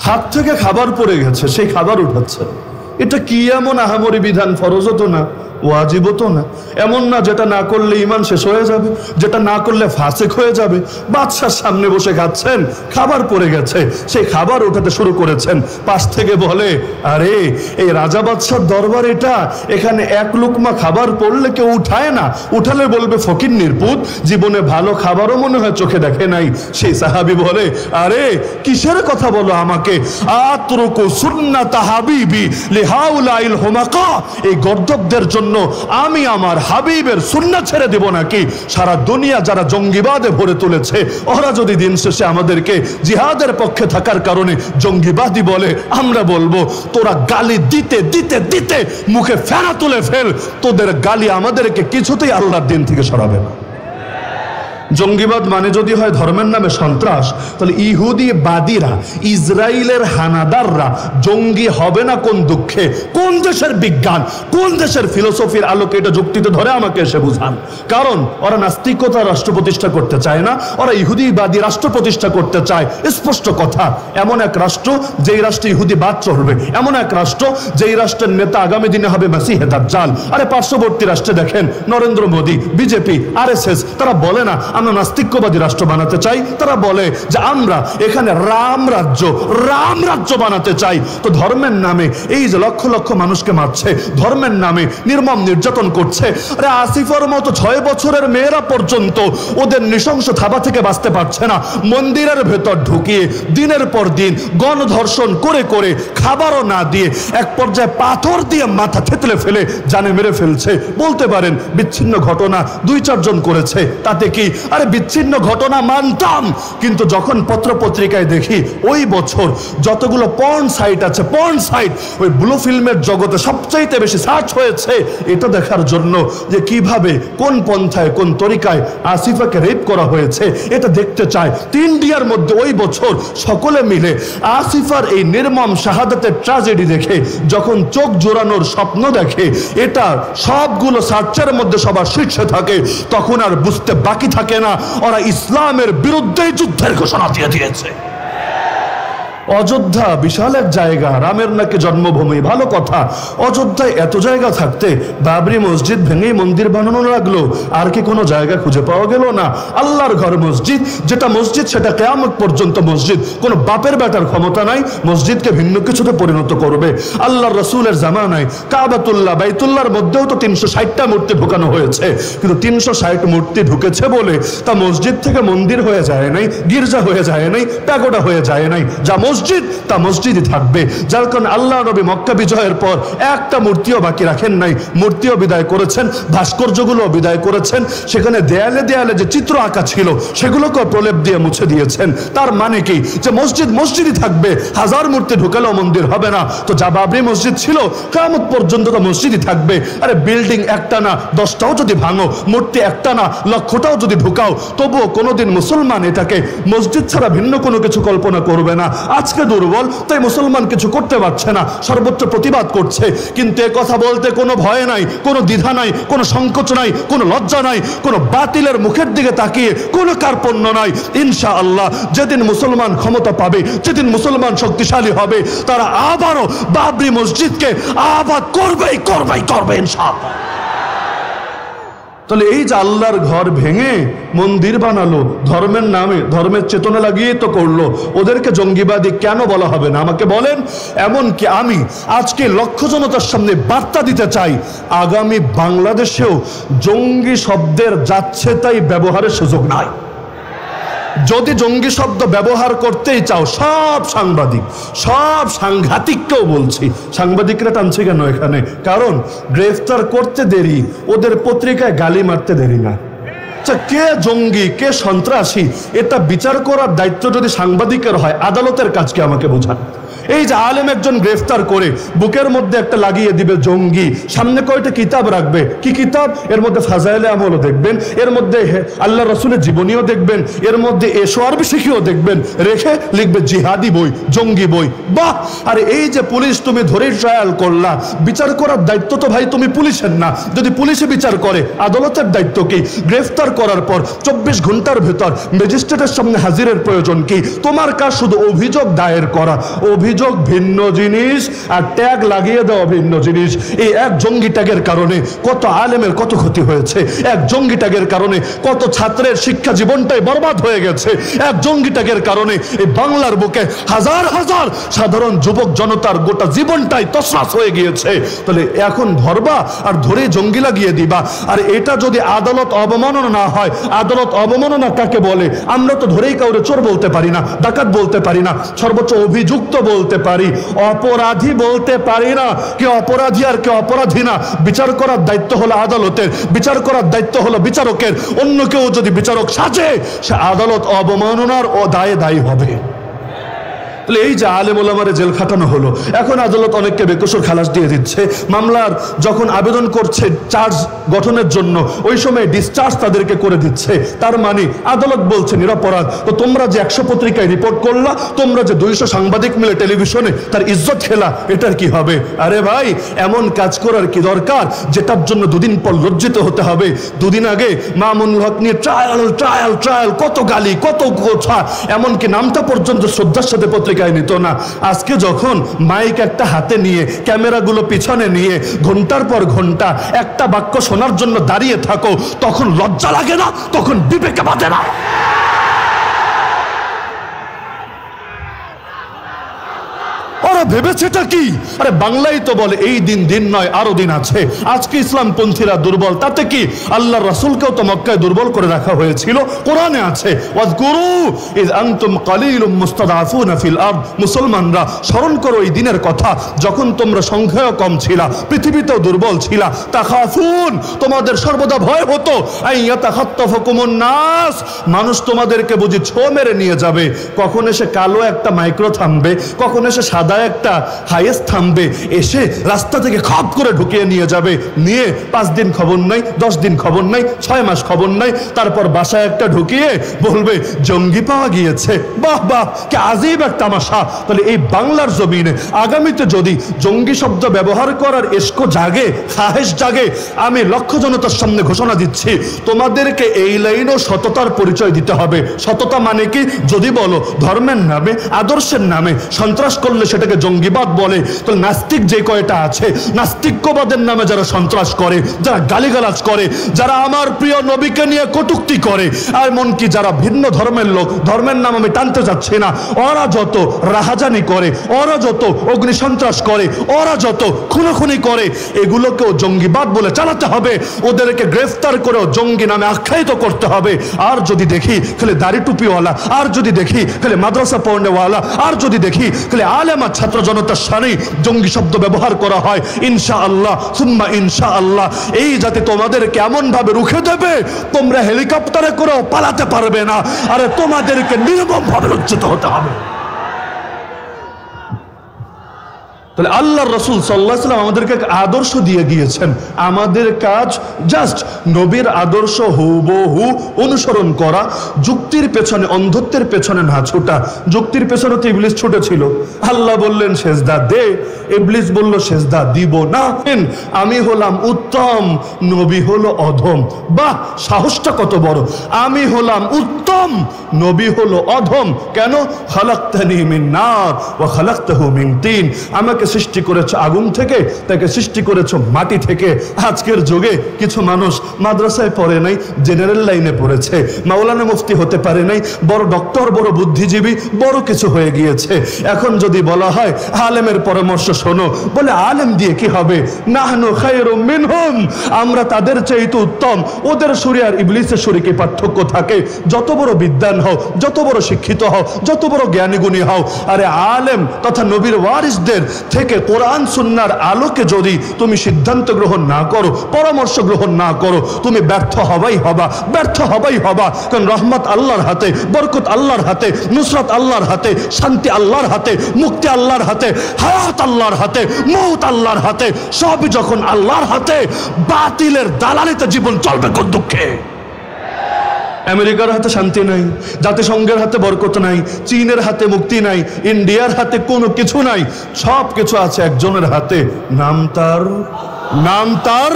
হাত থেকে খাবার পড়ে গেছে, সেই খাবার উঠাচ্ছে। এটা কি এমন আহামরি বিধান? ফরজও তো না, ওয়াজিবও তো না। এমন না যেটা না করলে ইমান শেষ হয়ে যাবে, যেটা না করলে ফাসেক হয়ে যাবে। বাদশার সামনে বসে খাচ্ছেন, খাবার পড়ে গেছে, সেই খাবার উঠাতে শুরু করেছেন। পাশ থেকে বলে, আরে এই রাজা বাদশার দরবার এটা, এখানে এক লুকমা খাবার পড়লে কেউ উঠায় না, উঠালে বলবে ফকির নির্পুত, জীবনে ভালো খাবারও মনে হয় চোখে দেখে নাই। সেই সাহাবি বলে, আরে কিসের কথা বলো আমাকে? আতরুকু সুন্নাতা হাবিবি লিহাউলাইল হুমাকা, এই গর্দবদের জন্য আমি আমার হাবিবের সুন্নাত ছেড়ে দেব নাকি? সারা দুনিয়া যারা জঙ্গিবাদে ভরে তুলেছে, ওরা যদি দিন শেষে আমাদেরকে জিহাদের পক্ষে থাকার কারণে জঙ্গিবাদী বলে, আমরা বলবো তোরা গালি দিতে দিতে দিতে মুখে ফেনা তুলে ফেল, তোদের গালি আমাদেরকে কিছুতেই আল্লাহর দিন থেকে সরাবে না। জঙ্গিবাদ মানে যদি হয় ধর্মের নামে সন্ত্রাস, তাহলে ইহুদি বাদীরা, ইসরায়েলের হানাদাররা জঙ্গি হবে না কোন দুঃখে? কোন দেশের বিজ্ঞান, কোন দেশের ফিলোসফির আলোকে এটা যুক্তিতে ধরে আমাকে এসে বুঝান। কারণ ওরা নাস্তিকতা রাষ্ট্র প্রতিষ্ঠা করতে চায় না, ওরা ইহুদিবাদী রাষ্ট্র প্রতিষ্ঠা করতে চায়। স্পষ্ট কথা, এমন এক রাষ্ট্র যেই রাষ্ট্রে ইহুদিবাদ চলবে, এমন এক রাষ্ট্র যেই রাষ্ট্রের নেতা আগামী দিনে হবে মাসিহে দাজ্জাল। আরে পার্শ্ববর্তী রাষ্ট্রে দেখেন নরেন্দ্র মোদী, বিজেপি, আরএসএস, তারা বলে না আমরা নাস্তিকবাদী রাষ্ট্র বানাতে চাই, তারা বলে যে আমরা এখানে রাম রাজ্য বানাতে চাই। তো ধর্মের নামে এই যে লক্ষ লক্ষ মানুষকে মারছে, ধর্মের নামে নির্মম নির্যাতন করছে। আরে আসিফার মতো 6 বছরের মেয়েরা পর্যন্ত ওদের নৃশংস থাবা থেকে বাঁচতে পারছে না। মন্দিরের ভেতর ঢুকিয়ে দিনের পর দিন গণধর্ষণ করে করে খাবারও না দিয়ে এক পর্যায়ে পাথর দিয়ে মাথা থেতলে ফেলে জানে মেরে ফেলছে। বলতে পারেন বিচ্ছিন্ন ঘটনা, 2-4 জন করেছে, তাতে কি? আরে বিচ্ছিন্ন ঘটনা মানতাম, কিন্তু যখন পত্র পত্রিকায় দেখি ওই বছর যতগুলো পর্ন সাইট আছে, পর্ন সাইট ওই ব্লু ফিল্মের জগতে সবচাইতে বেশি সার্চ হয়েছে এটা দেখার জন্য যে কিভাবে কোন পন্থায় কোন তরিকায় আসিফাকে রেপ করা হয়েছে এটা দেখতে চায়। ইন্ডিয়ার মধ্যে ওই বছর সকলে মিলে আসিফার এই নির্মম শাহাদাতের ট্র্যাজেডি দেখে যখন চোখ জোড়ানোর স্বপ্ন দেখে, এটা সবগুলো সার্চের মধ্যে সবার শীর্ষে থাকে, তখন আর বুঝতে বাকি থাকে না ওরা ইসলামের বিরুদ্ধে যুদ্ধের ঘোষণা দিয়ে দিয়েছে। অযোধ্যা বিশাল এক জায়গা, রামের নাকি জন্মভূমি, ভালো কথা। অযোধ্যায় এত জায়গা থাকতে বাবরি মসজিদ ভেঙেই মন্দির বানানো লাগলো, আর কি কোনো জায়গা খুঁজে পাওয়া গেল না? আল্লাহর ঘর মসজিদ, যেটা মসজিদ সেটা কিয়ামত পর্যন্ত মসজিদ, কোনো বাপের বেটার ক্ষমতা নাই মসজিদকে ভিন্ন কিছুতে পরিণত করবে। আল্লাহর রসুলের জামানায় কাবাতুল্লাহ বাইতুল্লাহর মধ্যেও তো 360টা মূর্তি ঢুকানো হয়েছে, কিন্তু 360 মূর্তি ঢুকেছে বলে তা মসজিদ থেকে মন্দির হয়ে যায় নাই, গির্জা হয়ে যায় নাই, প্যাগোডা হয়ে যায় নাই। যা মসজিদ তা মসজিদই থাকবে। যার কারণে আল্লাহ নবী মক্কা বিজয়ের পর একটা মূর্তিও বাকি রাখেন নাই, মূর্তিও বিদায় করেছেন, ভাস্কর্যগুলো বিদায় করেছেন, সেখানে দেয়ালে দেয়ালে যে চিত্র আঁকা ছিল সেগুলোকে প্রলেপ দিয়ে মুছে দিয়েছেন। তার মানে কি যে মসজিদ মসজিদই থাকবে, হাজার মূর্তি ঢুকালেও মন্দির হবে না। তো যা বাবরি মসজিদ ছিল কিয়ামত পর্যন্ত তো মসজিদই থাকবে। আরে বিল্ডিং একটা না 10টাও যদি ভাঙো, মূর্তি একটা না লক্ষটাও যদি ঢুকাও, তবুও কোনোদিন মুসলমান এটাকে মসজিদ ছাড়া ভিন্ন কোনো কিছু কল্পনা করবে না। আজকে দুর্বল তাই মুসলমান কিছু করতে পারছে না, সর্বোচ্চ প্রতিবাদ করছে, কিন্তু এ কথা বলতে কোনো ভয় নাই, কোনো দ্বিধা নাই, কোনো সংকোচ নাই, কোনো লজ্জা নাই, কোনো বাতিলের মুখের দিকে তাকিয়ে কোনো কার্পণ্য নাই। ইনশাআল্লাহ যেদিন মুসলমান ক্ষমতা পাবে, যেদিন মুসলমান শক্তিশালী হবে, তারা আবারও বাবরি মসজিদকে আবাদ করবেই করবেই করবে ইনশাআল্লাহ। তাহলে এই যে আল্লাহর ঘর ভেঙে মন্দির বানালো, ধর্মের নামে ধর্মের চেতনা লাগিয়ে তো করলো, ওদেরকে জঙ্গিবাদী কেন বলা হবে না আমাকে বলেন? এমনকি আমি আজকে লক্ষ জনতার সামনে বার্তা দিতে চাই, আগামী বাংলাদেশেও জঙ্গি শব্দের যাচ্ছে তাই ব্যবহারের সুযোগ নাই। যদি জঙ্গি শব্দ ব্যবহার করতেই চাও, সব সাংবাদিক, সব সাংঘাতিককেও বলছি, সাংবাদিকরা টানছে কেন এখানে? কারণ গ্রেফতার করতে দেরি, ওদের পত্রিকায় গালি মারতে দেরি না। কে জঙ্গি কে সন্ত্রাসী এটা বিচার করার দায়িত্ব যদি সাংবাদিকের হয়, আদালতের কাজকে আমাকে বোঝান। এই যে আলেম একজন গ্রেফতার করে বুকের মধ্যে একটা লাগিয়ে দিবে জঙ্গি, সামনে কয়টা কিতাব রাখবে, কি কিতাব? এর মধ্যে ফাজাইলে আমলও দেখবেন, এর মধ্যে আল্লাহ রসুলের জীবনীও দেখবেন, এর মধ্যে এসো আরবি শিখিও দেখবেন, রেখে লিখবে জিহাদি বই, জঙ্গি বই। বাহ! আর এই যে পুলিশ তুমি ধরে ট্রায়াল করলা, বিচার করার দায়িত্ব তো ভাই তুমি পুলিশের না। যদি পুলিশে বিচার করে, আদালতের দায়িত্ব কি? গ্রেফতার করার পর 24 ঘন্টার ভেতর ম্যাজিস্ট্রেটের সামনে হাজিরের প্রয়োজন কি? তোমার কাজ শুধু অভিযোগ দায়ের করা। অভিযোগ ভিন্ন জিনিস আর ট্যাগ লাগিয়ে দেওয়া ভিন্ন জিনিস। এই এক জঙ্গি ট্যাগের কারণে কত আলেমের কত ক্ষতি হয়েছে, এক জঙ্গি ট্যাগের কারণে কত ছাত্রের শিক্ষা জীবনটাই বরবাদ হয়ে গেছে, এক জঙ্গি ট্যাগের কারণে এই বাংলার বুকে হাজার হাজার সাধারণ যুবক জনতার গোটা জীবনটাই তছনছ হয়ে গিয়েছে। তাহলে এখন ধরবা আর ধরে জঙ্গি লাগিয়ে দিবা। আর এটা যদি আদালত অবমাননা না হয়, আদালত অবমাননা কাকে বলে? আমরা তো ধরেই কাউরে চোর বলতে পারি না, ডাকাত বলতে পারি না, সর্বোচ্চ অভিযুক্ত বলতে পারি, অপরাধী বলতে পারি না। কে অপরাধী আর কে অপরাধী না বিচার করার দায়িত্ব হলো আদালতের, বিচার করার দায়িত্ব হলো বিচারকের। অন্য কেউ যদি বিচারক সাজে, সে আদালত অবমাননার ও দায়ে দায়ী হবে। তাহলে এই যে আলেম ওলামারে জেল খাটানো হলো, এখন আদালত অনেককে বেকসুর খালাস দিয়ে দিচ্ছে। মামলার যখন আবেদন করছে চার্জ গঠনের জন্য, ওই সময় ডিসচার্জ তাদেরকে করে দিচ্ছে। তার মানে আদালত বলছে নিরপরাধ। তো তোমরা যে 100 পত্রিকায় রিপোর্ট করলা, তোমরা যে 200 সাংবাদিক মিলে টেলিভিশনে তার ইজ্জত খেলা, এটার কি হবে? আরে ভাই, এমন কাজ করার কি দরকার যেটার জন্য দুদিন পর লজ্জিত হতে হবে? দুদিন আগে মামুনুল হক নিয়ে ট্রায়াল ট্রায়াল ট্রায়াল, কত গালি কত কথা, এমনকি নামটা পর্যন্ত শ্রদ্ধার সাথে পত্রিকা নিত না। আজকে যখন মাইক একটা হাতে নিয়ে, ক্যামেরাগুলো পিছনে নিয়ে ঘন্টার পর ঘন্টা একটা বাক্য শোনার জন্য দাঁড়িয়ে থাকো, তখন লজ্জা লাগে না? তখন বিবেকে বাঁধে না? ওরা ভেবেছেটা কি? আরে বাংলায় তো বলে এই দিন দিন নয়, আরো দিন আছে। আজকে ইসলামপন্থীরা দুর্বল, তাতে কি? আল্লাহর রাসূলকেও তো মক্কায় দুর্বল করে রাখা হয়েছিল, কোরআনে আছে ওয়াজকুরু ইয আনতুম কালিলুম মুস্তাদআফুনা ফিল আরদ। মুসলমানরা স্মরণ করো এই দিনের কথা যখন তোমরা সংখ্যায় কম ছিলা, পৃথিবীতেও দুর্বল ছিলা। তাখাফুন, তোমাদের সর্বদা ভয় হতো, আইয়াতাখাত্তাফুকুমুন নাস, মানুষ তোমাদেরকে বুঝি ছো মেরে নিয়ে যাবে। কখন এসে কালো একটা মাইক্রো থামবে, কখন এসে সাদা একটা হাইয়েস্ট থামবে, এসে রাস্তা থেকে খপ করে ঢুকিয়ে নিয়ে যাবে। নিয়ে 5 দিন খবর নাই, 10 দিন খবর নাই, 6 মাস খবর নাই, তারপর বাসায় একটা ঢুকিয়ে বলবে জঙ্গি পাওয়া গিয়েছে। বাহ বাহ, কি আজীব এক তামাশা। তাহলে এই বাংলার জমিনে আগামীতে যদি জঙ্গি শব্দ ব্যবহার করার এসকো জাগে, খাহেশ জাগে, আমি লক্ষ জনতার সামনে ঘোষণা দিচ্ছি, তোমাদেরকে এই লাইনও সততার পরিচয় দিতে হবে। সততা মানে কি? যদি বলো ধর্মের নামে, আদর্শের নামে সন্ত্রাস করলে সেটাকে জঙ্গিবাদ বলে, তো নাস্তিক যে কয়টা আছে, নাস্তিক্যবাদের নামে যারা সন্ত্রাস করে, যারা গালিগালাজ করে, যারা আমার প্রিয় নবীকে নিয়ে কটূক্তি করে, আর এমনকি যারা ভিন্ন ধর্মের লোক, ধর্মের নাম আমি টানতে যাচ্ছি না, ওরা যত রাহাজানি করে, ওরা যত অগ্নি সন্ত্রাস করে, ওরা যত খুনোখুনি করে, এগুলোকেও জঙ্গিবাদ বলে চালাতে হবে। ওদেরকে গ্রেফতার করেও জঙ্গি নামে আখ্যায়িত করতে হবে। আর যদি দেখি খালি দাড়ি টুপিওয়ালা, আর যদি দেখি খালি মাদ্রাসা পড়নেওয়ালা, আর যদি দেখি খালি আলেমা ছাত্র জনতার সামনে জঙ্গি শব্দ ব্যবহার করা হয়, ইনশাআল্লাহ সুম্মা ইনশাআল্লাহ এই জাতি তোমাদেরকে এমন ভাবে রুখে দেবে, তোমরা হেলিকপ্টারে করেও পালাতে পারবে না। আরে তোমাদেরকে নির্মম ভাবে লজ্জিত হতে হবে। তাহলে আল্লাহর রাসূল সাল্লাল্লাহু আলাইহি ওয়াসাল্লাম আমাদেরকে এক আদর্শ দিয়ে গিয়েছেন। আমাদের কাজ জাস্ট নবীর আদর্শ হুবহু অনুসরণ করা, যুক্তির পেছনে, অন্ধত্বের পেছনে না ছোটা। যুক্তির পেছনে তো ইবলিস ছুটেছিল। আল্লাহ বললেন সেজদা দে, ইবলিস বলল সেজদা দিব না। আমি হলাম উত্তম, নবী হলো অধম। বাহ, সাহসটা কত বড়! আমি হলাম উত্তম, নবী হলো অধম। কেন? খালাকতানি মিন নার ওয়া খালাকতাহু মিন তিন। আমাকে সৃষ্টি করেছো আগুন থেকে, তাকে সৃষ্টি করেছো মাটি থেকে। আজকের যুগে কিছু মানুষ মাদ্রাসায় পড়ে নাই, জেনারেল লাইনে পড়েছে, মাওলানা মুফতি হতে পারে নাই, বড় ডক্টর, বড় বুদ্ধিজীবী, বড় কিছু হয়ে গিয়েছে। এখন যদি বলা হয় আলেমের পরামর্শ শোনো, বলে আলেম দিয়ে কি হবে? নাহনু খায়রুম মিনহুম, আমরা তাদের চাইতে উত্তম। ওদের সুরে আর ইবলিসের সুরে কি পার্থক্য থাকে? যত বড় বিদ্বান হও, যত বড় শিক্ষিত হও, যত বড় জ্ঞানী গুণী হও, আরে আলেম তথা নবীর ওয়ারিসদের থেকে কোরআন সুন্নাহর আলোকে যদি তুমি সিদ্ধান্ত গ্রহণ না করো, পরামর্শ গ্রহণ না করো, তুমি ব্যর্থ হবাই হবা, ব্যর্থ হবাই হবা। কারণ রহমত আল্লাহর হাতে, বরকত আল্লাহর হাতে, নুসরত আল্লাহর হাতে, শান্তি আল্লাহর হাতে, মুক্তি আল্লাহর হাতে, হায়াত আল্লাহর হাতে, মৌত আল্লাহর হাতে। সবই যখন আল্লাহর হাতে, বাতিলের দালালিতে জীবন চলবে কোন দুঃখে? আমেরিকার হাতে শান্তি নাই, জাতিসংঘের হাতে বরকত নাই, চীনের হাতে মুক্তি নাই, ইন্ডিয়ার হাতে কোনো কিছু নাই। সব কিছু আছে একজনের হাতে, নাম তার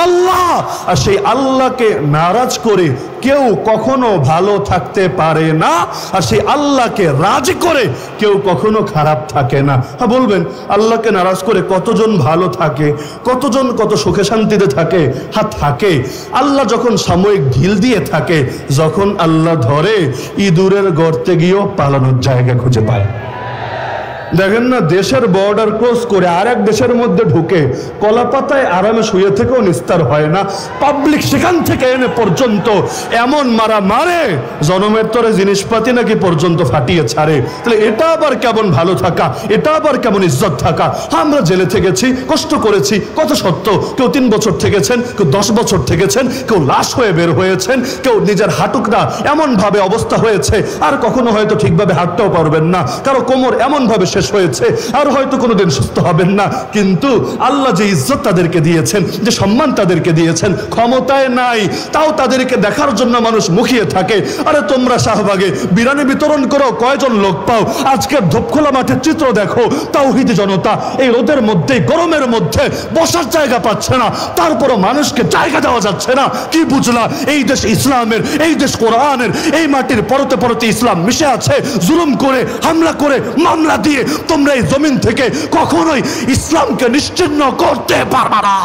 আল্লাহ। আর সেই আল্লাহকে নারাজ করে কেউ কখনো ভালো থাকতে পারে না, আর সেই আল্লাহকে রাজি করে কেউ কখনো খারাপ থাকে না। হ্যাঁ, বলবেন আল্লাহকে নারাজ করে কতজন ভালো থাকে, কতজন কত সুখে শান্তিতে থাকে? হ্যাঁ থাকে। আল্লাহ যখন সাময়িক ঢিল দিয়ে থাকে, যখন আল্লাহ ধরে ইঁদুরের গর্তে গিয়েও পালানোর জায়গা খুঁজে পায়। দেখেন না, দেশের বর্ডার ক্রস করে আর এক দেশের মধ্যে ঢুকে কলাপাতায় আরামে শুয়ে থেকেও নিস্তার হয় না, পাবলিক সেখান থেকে এনে পর্যন্ত এমন মারা মারে, জনমের তরে জিনিসপাতি নাকি পর্যন্ত ফাটিয়ে ছাড়ে। তাহলে এটা আবার কেমন ভালো থাকা, এটা আবার কেমন ইজ্জত থাকা? আমরা জেলে থেকেছি, কষ্ট করেছি, কত সত্য। কেউ 3 বছর থেকেছেন, কেউ 10 বছর থেকেছেন, কেউ লাশ হয়ে বের হয়েছেন, কেউ নিজের হাঁটুকটা এমন ভাবে অবস্থা হয়েছে আর কখনো হয়তো ঠিকভাবে হাঁটতেও পারবেন না, কারো কোমর এমন ভাবে শেষ হয়েছে আর হয়তো কোনোদিন সুস্থ হবেন না। কিন্তু আল্লাহ যে ইজ্জত তাদেরকে দিয়েছেন, যে সম্মান তাদেরকে দিয়েছেন, ক্ষমতায় নাই তাও তাদেরকে দেখার জন্য মানুষ মুখিয়ে থাকে। আরে তোমরা শাহবাগে বিরিয়ানি বিতরণ করো, কয়জন লোক পাও? আজকের ধূপখোলা মাঠের চিত্র দেখো, তাওহীদি জনতা এই রোদের মধ্যে, গরমের মধ্যে বসার জায়গা পাচ্ছে না, তারপরও মানুষকে জায়গা দেওয়া যাচ্ছে না। কি বুঝলা? এই দেশ ইসলামের, এই দেশ কোরআনের, এই মাটির পরতে পরতে ইসলাম মিশে আছে। জুলুম করে, হামলা করে, মামলা দিয়ে তোমরা এই জমিন থেকে কখনোই ইসলামকে নিশ্চিহ্ন করতে পারবে না।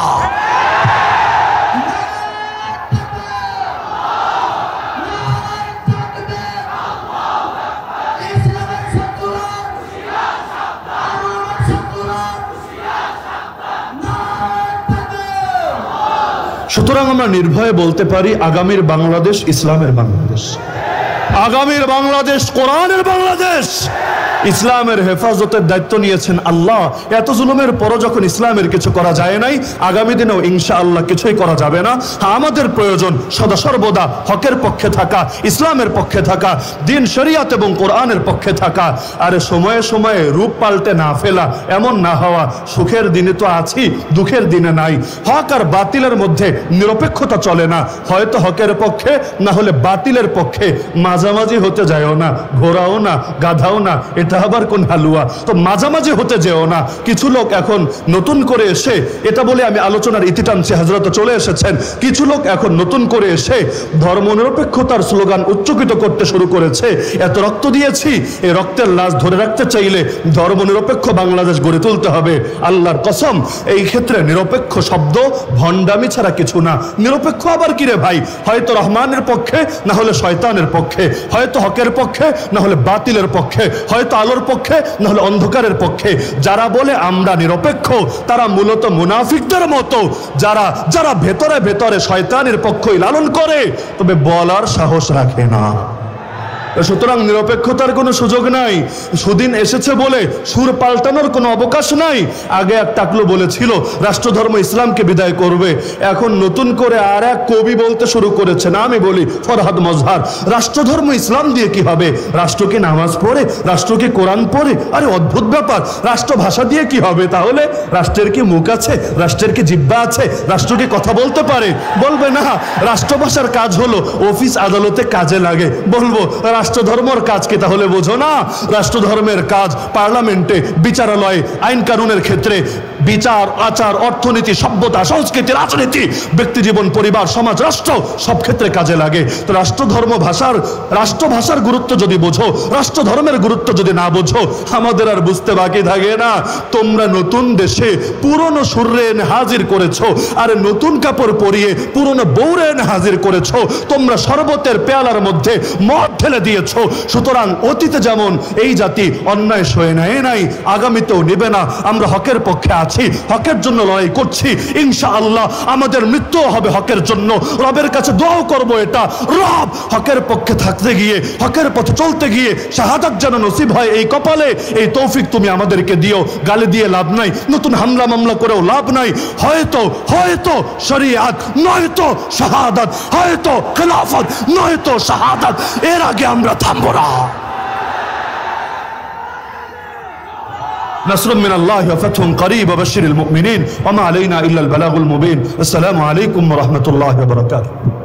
সুতরাং আমরা নির্ভয়ে বলতে পারি আগামীর বাংলাদেশ ইসলামের বাংলাদেশ, আগামীর বাংলাদেশ কোরআনের বাংলাদেশ। ইসলামের হেফাজতের দায়িত্ব নিয়েছেন আল্লাহ। এত জুলুমের পরও যখন ইসলামের কিছু করা যায় নাই, আগামী দিনেও ইনশাআল্লাহ কিছুই করা যাবে না। আমাদের প্রয়োজন সদা সর্বদা হকের পক্ষে থাকা, ইসলামের পক্ষে থাকা, দিন শরিয়াত এবং কোরআনের পক্ষে থাকা। আরে সময়ে সময়ে রূপ পাল্টে না ফেলা, এমন না হওয়া। সুখের দিনে তো আছি, দুঃখের দিনে নাই। হক আর বাতিলের মধ্যে নিরপেক্ষতা চলে না, হয়তো হকের পক্ষে না হলে বাতিলের পক্ষে। মাঝামাঝি হতে যায়ও না, ঘোরাও না, গাধাও না, এটা আবার কোন হালুয়া। তো মাঝামাঝি হতে যেও না। কিছু লোক এখন নতুন করে এসে, এটা বলে আমি আলোচনার ইতি টানছি, হযরত চলে এসেছেন। কিছু লোক এখন নতুন করে এসে ধর্মনিরপেক্ষতার স্লোগান উচ্চকিত করতে শুরু করেছে। এত রক্ত দিয়েছি, এই রক্তের লাশ ধরে রাখতে চাইলে ধর্মনিরপেক্ষ বাংলাদেশ গড়ে তুলতে হবে। আল্লাহর কসম, এই ক্ষেত্রে নিরপেক্ষ শব্দ ভণ্ডামি ছাড়া কিছু না। নিরপেক্ষ আবার কি রে ভাই? হয়তো রহমানের পক্ষে, না হলে শয়তানের পক্ষে, হয়তো হকের পক্ষে, না হলে বাতিলের পক্ষে, হয়তো আলোর পক্ষে, না হলে অন্ধকারের পক্ষে। যারা বলে আমরা নিরপেক্ষ, তারা মূলত মুনাফিকদের মতো, যারা যারা ভেতরে ভেতরে শয়তানের পক্ষই লালন করে, তবে বলার সাহস রাখে না। সুতরাং নিরপেক্ষতার কোনো সুযোগ নাই। সুদিন এসেছে বলে সুর পাল্টানোর কোনো অবকাশ নাই। আগে এক টাকলু বলেছিল রাষ্ট্রধর্ম ইসলামকে বিদায় করবে, এখন নতুন করে আর এক কবি বলতে শুরু করেছে। না, আমি বলি ফরহাদ মজহার, রাষ্ট্রধর্ম ইসলাম দিয়ে কি হবে? রাষ্ট্র কি নামাজ পড়ে? রাষ্ট্র কি কোরআন পড়ে? আরে অদ্ভুত ব্যাপার। রাষ্ট্র ভাষা দিয়ে কি হবে তাহলে? রাষ্ট্রের কি মুখ আছে? রাষ্ট্রের কি জিহ্বা আছে? রাষ্ট্র কি কথা বলতে পারে? বলবে না। রাষ্ট্রভাষার কাজ হলো অফিস আদালতে কাজে লাগে। বলবো রাষ্ট্রধর্মের কাজ কি তাহলে বোঝো না? রাষ্ট্রধর্মের কাজ পার্লামেন্টে, বিচারালয়ে, আইন কানুনের ক্ষেত্রে, বিচার আচার, অর্থনীতি, সভ্যতা, সংস্কৃতি, রাজনীতি, ব্যক্তিজীবন, পরিবার, সমাজ, রাষ্ট্র, সব ক্ষেত্রে কাজে লাগে। তো রাষ্ট্রভাষার গুরুত্ব যদি বোঝো, রাষ্ট্রধর্মের গুরুত্ব যদি না বোঝো, আমাদের আর বুঝতে বাকি থাকে না। তোমরা নতুন দেশে পুরনো সুরে এনে হাজির করেছো, আর নতুন কাপড় পরিয়ে পুরনো বৌরে এনে হাজির করেছো। তোমরা শরবতের পেয়ালার মধ্যে মদ ঢেলে দিয়েছো। সুতরাং অতীতে যেমন এই জাতি অন্যায় সয়ে নেয় নাই, আগামীতেও নেবে না। আমরা হকের পক্ষে আছি, হকের জন্য লড়াই করছি। ইনশাআল্লাহ আমাদের মৃত্যু হবে হকের জন্য। রবের কাছে দোয়া করব এটা, রব হকের পক্ষে থাকতে গিয়ে, হকের পথে চলতে গিয়ে শাহাদাত যেন নসিব হয় এই কপালে। এই তৌফিক তুমি আমাদেরকে দিও। গালি দিয়ে লাভ নাই, নতুন হামলা মামলা করেও লাভ নাই। হয়তো শরিয়াত, নয়তো শাহাদাত, হয়তো খেলাফত, নয়তো শাহাদাত। এর আগে আমরা থামবো না। نصر من الله وفتح قريب وبشر المؤمنين وما علينا إلا البلاغ المبين. السلام عليكم ورحمة الله وبركاته.